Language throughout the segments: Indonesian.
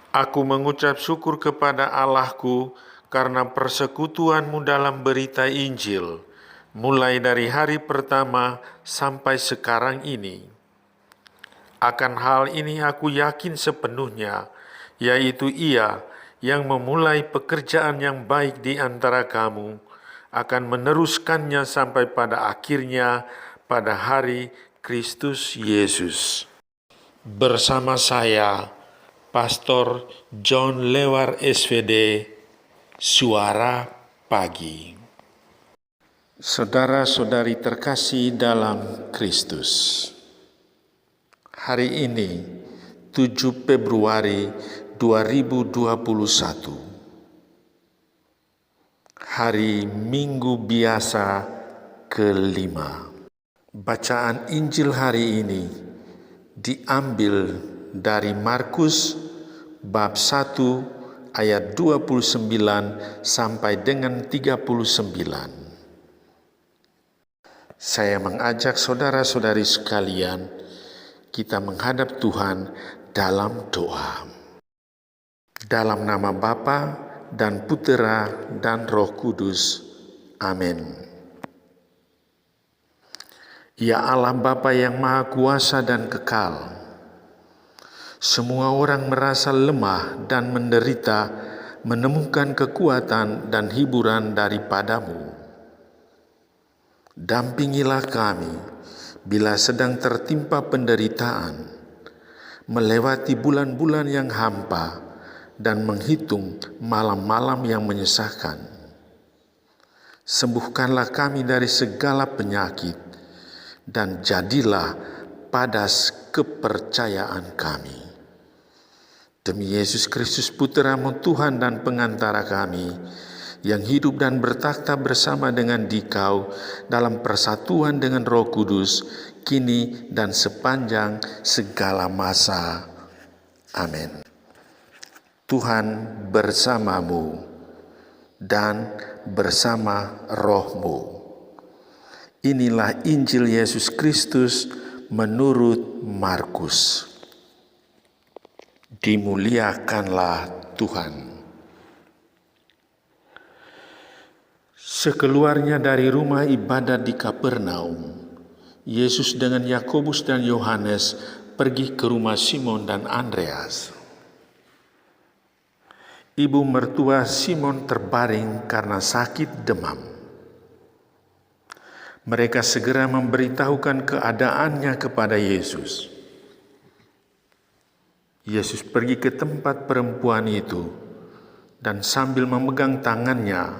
Aku mengucap syukur kepada Allahku karena persekutuanmu dalam berita Injil, mulai dari hari pertama sampai sekarang ini. Akan hal ini aku yakin sepenuhnya, yaitu Ia yang memulai pekerjaan yang baik di antara kamu, akan meneruskannya sampai pada akhirnya pada hari Kristus Yesus. Bersama saya, Pastor John Lewar SVD, Suara Pagi. Saudara-saudari terkasih dalam Kristus, hari ini 7 Februari 2021, hari Minggu biasa kelima. Bacaan Injil hari ini diambil dari Markus bab 1 ayat 29 sampai dengan 39. Saya mengajak saudara-saudari sekalian, kita menghadap Tuhan dalam doa. Dalam nama Bapa dan Putera dan Roh Kudus. Amin. Ya Allah Bapa yang Maha Kuasa dan Kekal, semua orang merasa lemah dan menderita menemukan kekuatan dan hiburan daripadamu. Dampingilah kami bila sedang tertimpa penderitaan, melewati bulan-bulan yang hampa dan menghitung malam-malam yang menyesakkan. Sembuhkanlah kami dari segala penyakit dan jadilah padas kepercayaan kami. Demi Yesus Kristus Putra-Mu Tuhan dan pengantara kami, yang hidup dan bertakhta bersama dengan Dikau dalam persatuan dengan Roh Kudus, kini dan sepanjang segala masa. Amin. Tuhan bersamamu dan bersama rohmu. Inilah Injil Yesus Kristus menurut Markus. Dimuliakanlah Tuhan. Sekeluarnya dari rumah ibadat di Kapernaum, Yesus dengan Yakobus dan Yohanes pergi ke rumah Simon dan Andreas. Ibu mertua Simon terbaring karena sakit demam. Mereka segera memberitahukan keadaannya kepada Yesus. Yesus pergi ke tempat perempuan itu, dan sambil memegang tangannya,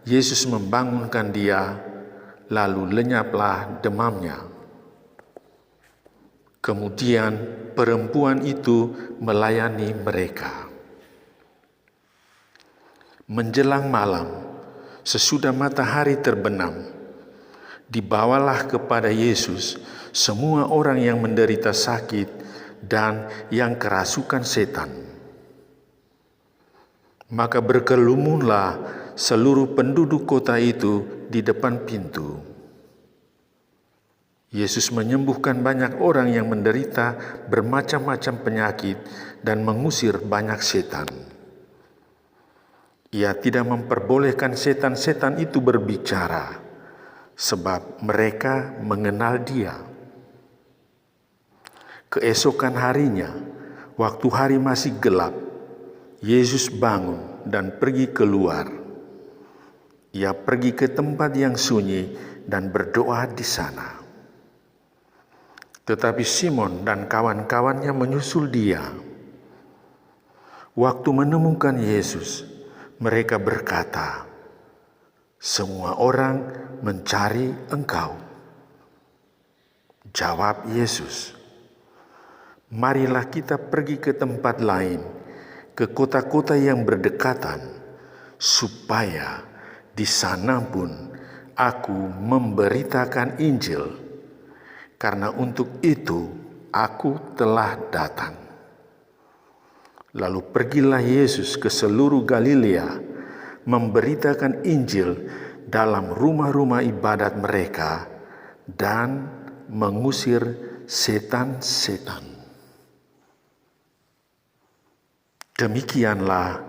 Yesus membangunkan dia, lalu lenyaplah demamnya. Kemudian perempuan itu melayani mereka. Menjelang malam, sesudah matahari terbenam, dibawalah kepada Yesus semua orang yang menderita sakit dan yang kerasukan setan. Maka berkerumunlah seluruh penduduk kota itu di depan pintu. Yesus menyembuhkan banyak orang yang menderita bermacam-macam penyakit dan mengusir banyak setan. Ia tidak memperbolehkan setan-setan itu berbicara, sebab mereka mengenal Dia. Keesokan harinya, waktu hari masih gelap, Yesus bangun dan pergi keluar. Ia pergi ke tempat yang sunyi dan berdoa di sana. Tetapi Simon dan kawan-kawannya menyusul dia. Waktu menemukan Yesus, mereka berkata, "Semua orang mencari Engkau." Jawab Yesus, "Marilah kita pergi ke tempat lain, ke kota-kota yang berdekatan, supaya di sana pun aku memberitakan Injil, karena untuk itu aku telah datang." Lalu pergilah Yesus ke seluruh Galilea, memberitakan Injil dalam rumah-rumah ibadat mereka dan mengusir setan-setan. Demikianlah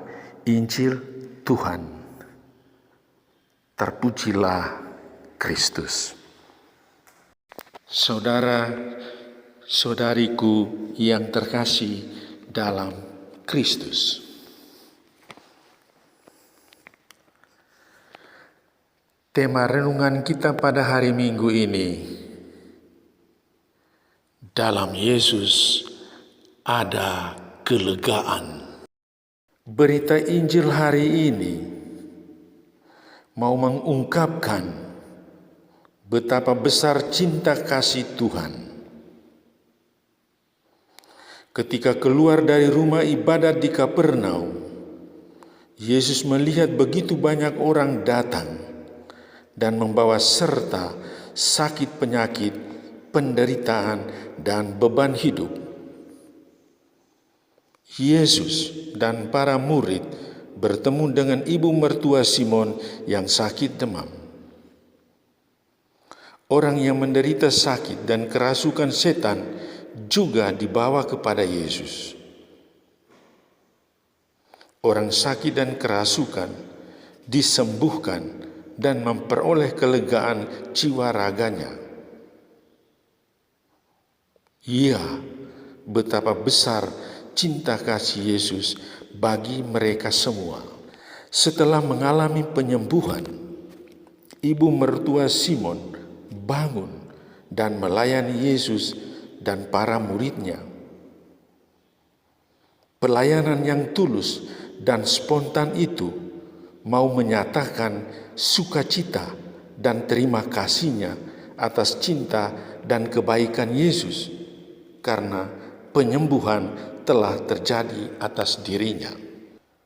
Injil Tuhan. Terpujilah Kristus. Saudara-saudariku yang terkasih dalam Kristus. Tema renungan kita pada hari Minggu ini, dalam Yesus ada kelegaan. Berita Injil hari ini mau mengungkapkan betapa besar cinta kasih Tuhan. Ketika keluar dari rumah ibadat di Kapernaum, Yesus melihat begitu banyak orang datang dan membawa serta sakit penyakit, penderitaan, dan beban hidup. Yesus dan para murid bertemu dengan ibu mertua Simon yang sakit demam. Orang yang menderita sakit dan kerasukan setan juga dibawa kepada Yesus. Orang sakit dan kerasukan disembuhkan dan memperoleh kelegaan jiwa raganya. Ya, betapa besar cinta kasih Yesus bagi mereka semua. Setelah mengalami penyembuhan, ibu mertua Simon bangun dan melayani Yesus dan para muridnya. Pelayanan yang tulus dan spontan itu mau menyatakan sukacita dan terima kasihnya atas cinta dan kebaikan Yesus karena penyembuhan telah terjadi atas dirinya.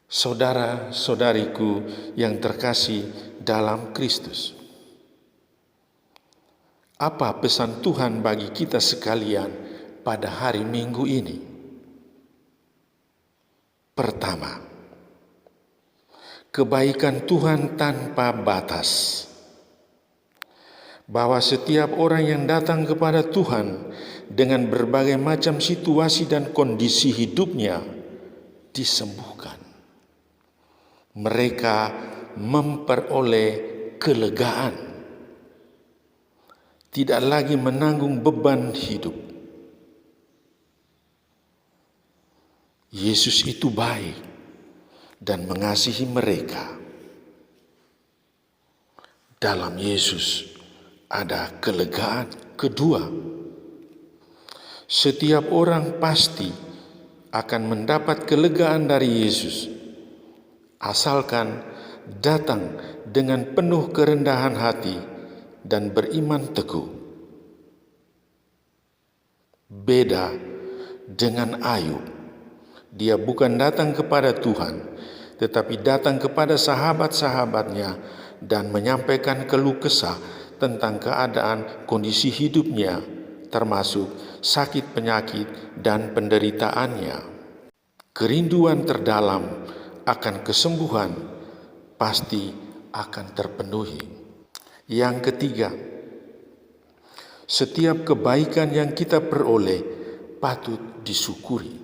Saudara-saudariku yang terkasih dalam Kristus, apa pesan Tuhan bagi kita sekalian pada hari Minggu ini? Pertama, kebaikan Tuhan tanpa batas. Bahwa setiap orang yang datang kepada Tuhan dengan berbagai macam situasi dan kondisi hidupnya disembuhkan. Mereka memperoleh kelegaan, tidak lagi menanggung beban hidup. Yesus itu baik dan mengasihi mereka. Dalam Yesus ada kelegaan. Kedua, setiap orang pasti akan mendapat kelegaan dari Yesus, asalkan datang dengan penuh kerendahan hati dan beriman teguh. Beda dengan Ayub, dia bukan datang kepada Tuhan, tetapi datang kepada sahabat-sahabatnya dan menyampaikan keluh kesah tentang keadaan kondisi hidupnya, termasuk sakit penyakit dan penderitaannya. Kerinduan terdalam akan kesembuhan pasti akan terpenuhi. Yang ketiga, setiap kebaikan yang kita peroleh patut disyukuri.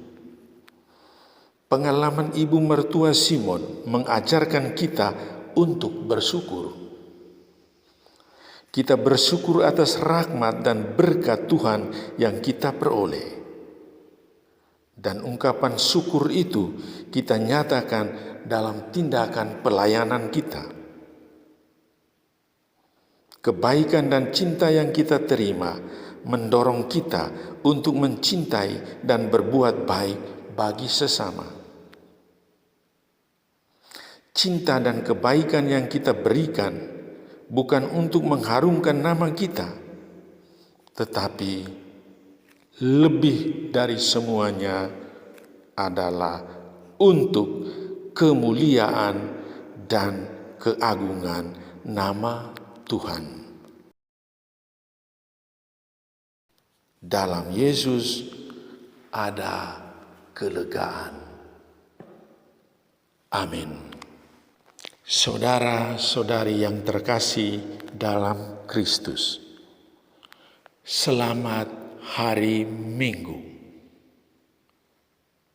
Pengalaman ibu mertua Simon mengajarkan kita untuk bersyukur. Kita bersyukur atas rahmat dan berkat Tuhan yang kita peroleh. Dan ungkapan syukur itu kita nyatakan dalam tindakan pelayanan kita. Kebaikan dan cinta yang kita terima mendorong kita untuk mencintai dan berbuat baik bagi sesama. Cinta dan kebaikan yang kita berikan bukan untuk mengharumkan nama kita, tetapi lebih dari semuanya adalah untuk kemuliaan dan keagungan nama Tuhan. Dalam Yesus ada kelegaan. Amin. Saudara-saudari yang terkasih dalam Kristus, selamat hari Minggu.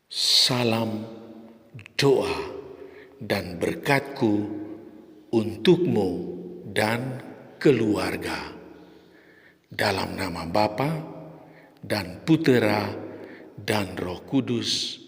Salam doa dan berkat-Ku untukmu dan keluarga. Dalam nama Bapa dan Putera dan Roh Kudus.